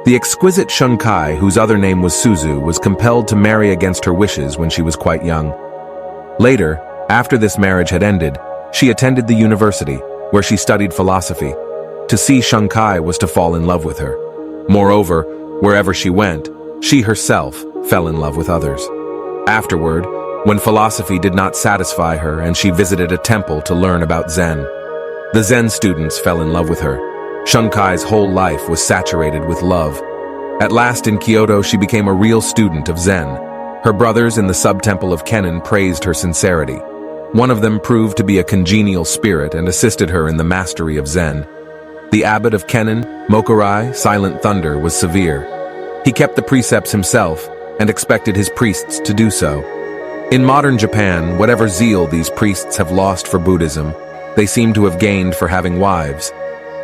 The exquisite Shunkai, whose other name was Suzu, was compelled to marry against her wishes when she was quite young. Later, after this marriage had ended, she attended the university, where she studied philosophy. To see Shunkai was to fall in love with her. Moreover, wherever she went, she herself fell in love with others. Afterward, when philosophy did not satisfy her and she visited a temple to learn about Zen, the Zen students fell in love with her. Shunkai's whole life was saturated with love. At last in Kyoto, she became a real student of Zen. Her brothers in the sub-temple of Kennen praised her sincerity. One of them proved to be a congenial spirit and assisted her in the mastery of Zen. The abbot of Kennen, Mokurai, Silent Thunder, was severe. He kept the precepts himself and expected his priests to do so. In modern Japan, whatever zeal these priests have lost for Buddhism, they seem to have gained for having wives.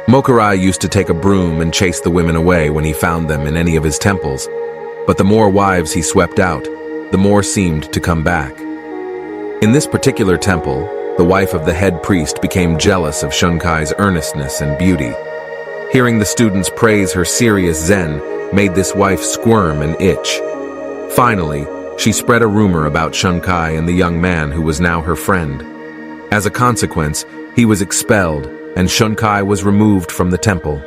Mokurai used to take a broom and chase the women away when he found them in any of his temples, but the more wives he swept out, the more seemed to come back. In this particular temple, the wife of the head priest became jealous of Shunkai's earnestness and beauty. Hearing the students praise her serious Zen made this wife squirm and itch. Finally, she spread a rumor about Shunkai and the young man who was now her friend. As a consequence, he was expelled, and Shunkai was removed from the temple.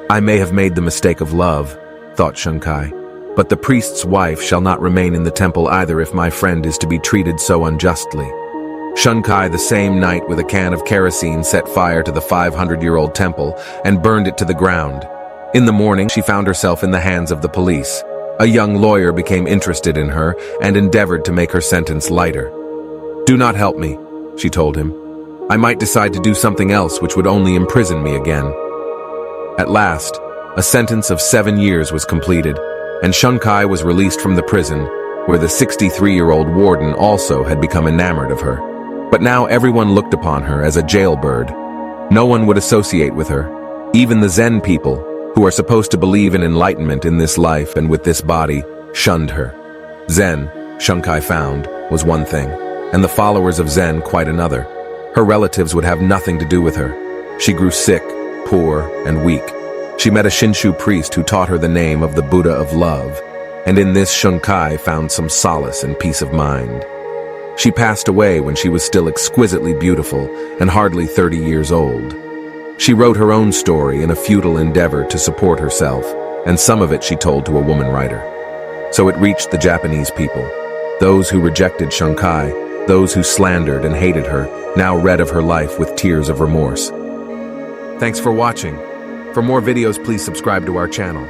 I may have made the mistake of love, thought Shunkai, but the priest's wife shall not remain in the temple either if my friend is to be treated so unjustly. Shunkai the same night with a can of kerosene set fire to the 500-year-old temple and burned it to the ground. In the morning, she found herself in the hands of the police. A young lawyer became interested in her and endeavored to make her sentence lighter. "Do not help me," she told him. "I might decide to do something else which would only imprison me again." At last, a sentence of 7 years was completed, and Shunkai was released from the prison, where the 63-year-old warden also had become enamored of her. But now everyone looked upon her as a jailbird. No one would associate with her. Even the Zen people, who are supposed to believe in enlightenment in this life and with this body, shunned her. Zen, Shunkai found, was one thing, and the followers of Zen quite another. Her relatives would have nothing to do with her. She grew sick, poor, and weak. She met a Shinshu priest who taught her the name of the Buddha of love, and in this Shunkai found some solace and peace of mind. She passed away when she was still exquisitely beautiful and hardly 30 years old. She wrote her own story in a futile endeavor to support herself, and some of it she told to a woman writer. So it reached the Japanese people. Those who rejected Shunkai, those who slandered and hated her, now read of her life with tears of remorse. Thanks for watching. For more videos, please subscribe to our channel.